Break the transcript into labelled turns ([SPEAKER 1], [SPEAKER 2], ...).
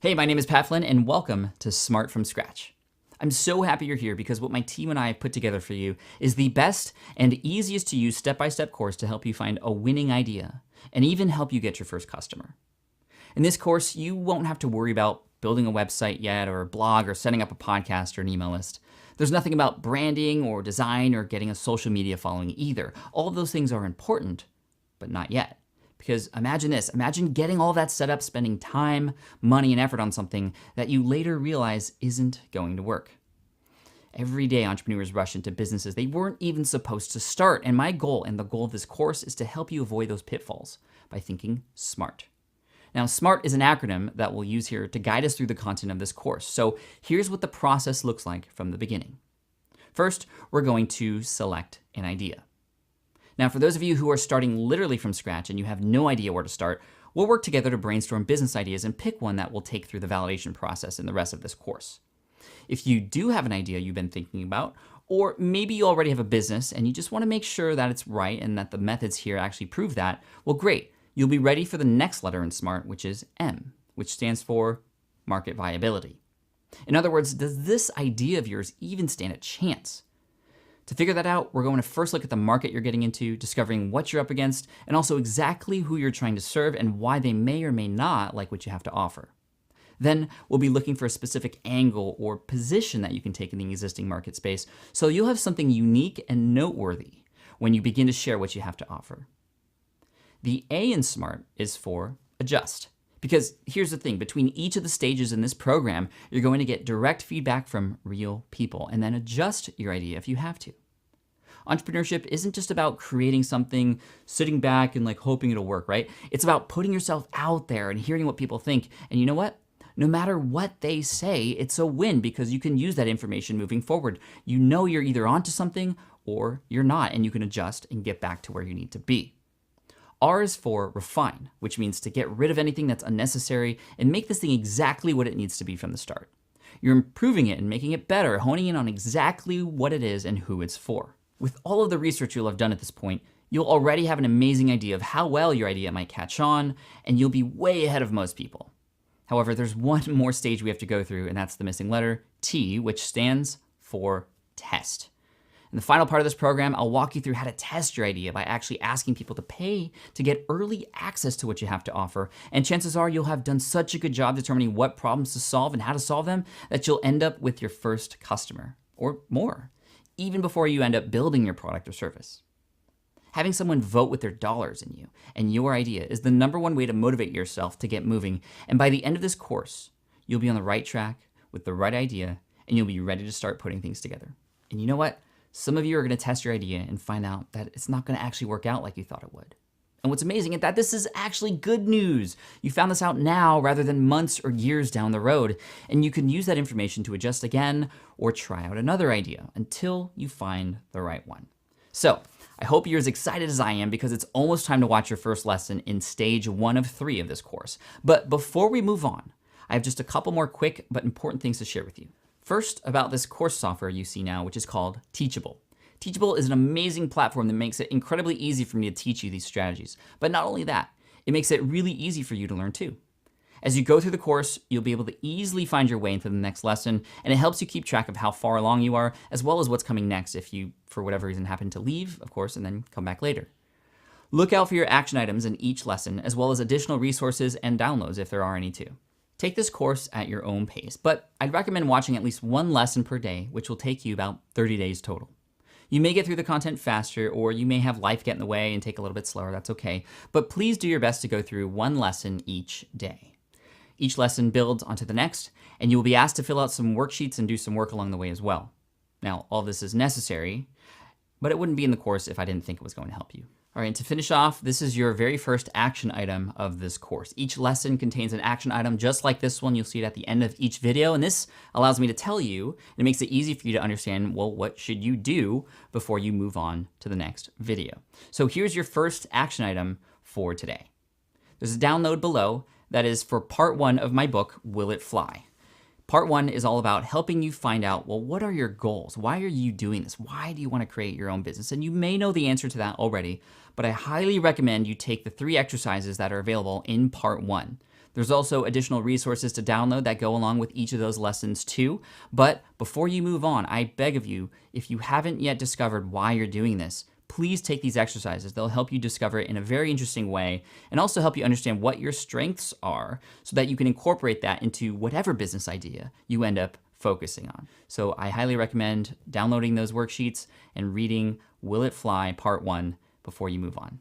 [SPEAKER 1] Hey, my name is Pat Flynn, and welcome to Smart from Scratch. I'm so happy you're here because what my team and I have put together for you is the best and easiest to use step-by-step course to help you find a winning idea and even help you get your first customer. In this course, you won't have to worry about building a website yet or a blog or setting up a podcast or an email list. There's nothing about branding or design or getting a social media following either. All of those things are important, but not yet. Because imagine this, imagine getting all that set up, spending time, money, and effort on something that you later realize isn't going to work. Every day entrepreneurs rush into businesses they weren't even supposed to start, and my goal and the goal of this course is to help you avoid those pitfalls by thinking SMART. Now, SMART is an acronym that we'll use here to guide us through the content of this course. So here's what the process looks like from the beginning. First, we're going to select an idea. Now, for those of you who are starting literally from scratch and you have no idea where to start, we'll work together to brainstorm business ideas and pick one that will take through the validation process in the rest of this course. If you do have an idea you've been thinking about, or maybe you already have a business and you just want to make sure that it's right and that the methods here actually prove that, well, great. You'll be ready for the next letter in SMART, which is M, which stands for market viability. In other words, does this idea of yours even stand a chance? To figure that out, we're going to first look at the market you're getting into, discovering what you're up against, and also exactly who you're trying to serve and why they may or may not like what you have to offer. Then we'll be looking for a specific angle or position that you can take in the existing market space, so you'll have something unique and noteworthy when you begin to share what you have to offer. The A in SMART is for adjust. Because here's the thing, between each of the stages in this program, you're going to get direct feedback from real people and then adjust your idea if you have to. Entrepreneurship isn't just about creating something, sitting back and hoping it'll work, right? It's about putting yourself out there and hearing what people think. And you know what? No matter what they say, it's a win because you can use that information moving forward. You know you're either onto something or you're not, and you can adjust and get back to where you need to be. R is for refine, which means to get rid of anything that's unnecessary and make this thing exactly what it needs to be from the start. You're improving it and making it better, honing in on exactly what it is and who it's for. With all of the research you'll have done at this point, you'll already have an amazing idea of how well your idea might catch on, and you'll be way ahead of most people. However, there's one more stage we have to go through, and that's the missing letter, T, which stands for test. In the final part of this program, I'll walk you through how to test your idea by actually asking people to pay to get early access to what you have to offer. And chances are you'll have done such a good job determining what problems to solve and how to solve them that you'll end up with your first customer or more, even before you end up building your product or service. Having someone vote with their dollars in you and your idea is the #1 way to motivate yourself to get moving. And by the end of this course, you'll be on the right track with the right idea and you'll be ready to start putting things together. And you know what? Some of you are going to test your idea and find out that it's not going to actually work out like you thought it would. And what's amazing is that this is actually good news. You found this out now rather than months or years down the road, and you can use that information to adjust again or try out another idea until you find the right one. So I hope you're as excited as I am because it's almost time to watch your first lesson in stage 1 of 3 of this course. But before we move on, I have just a couple more quick but important things to share with you. First, about this course software you see now, which is called Teachable. Teachable is an amazing platform that makes it incredibly easy for me to teach you these strategies. But not only that, it makes it really easy for you to learn too. As you go through the course, you'll be able to easily find your way into the next lesson, and it helps you keep track of how far along you are, as well as what's coming next if you, for whatever reason, happen to leave, of course, and then come back later. Look out for your action items in each lesson, as well as additional resources and downloads if there are any too. Take this course at your own pace, but I'd recommend watching at least 1 lesson per day, which will take you about 30 days total. You may get through the content faster, or you may have life get in the way and take a little bit slower, that's okay. But please do your best to go through 1 lesson each day. Each lesson builds onto the next, and you will be asked to fill out some worksheets and do some work along the way as well. Now, all this is necessary, but it wouldn't be in the course if I didn't think it was going to help you. All right, and to finish off, this is your very first action item of this course. Each lesson contains an action item just like this one. You'll see it at the end of each video, and this allows me to tell you, and it makes it easy for you to understand, well, what should you do before you move on to the next video. So here's your first action item for today. There's a download below that is for part 1 of my book, Will It Fly? Part 1 is all about helping you find out, well, what are your goals? Why are you doing this? Why do you want to create your own business? And you may know the answer to that already, but I highly recommend you take the 3 exercises that are available in part 1. There's also additional resources to download that go along with each of those lessons too. But before you move on, I beg of you, if you haven't yet discovered why you're doing this, please take these exercises. They'll help you discover it in a very interesting way and also help you understand what your strengths are so that you can incorporate that into whatever business idea you end up focusing on. So I highly recommend downloading those worksheets and reading Will It Fly Part 1 before you move on.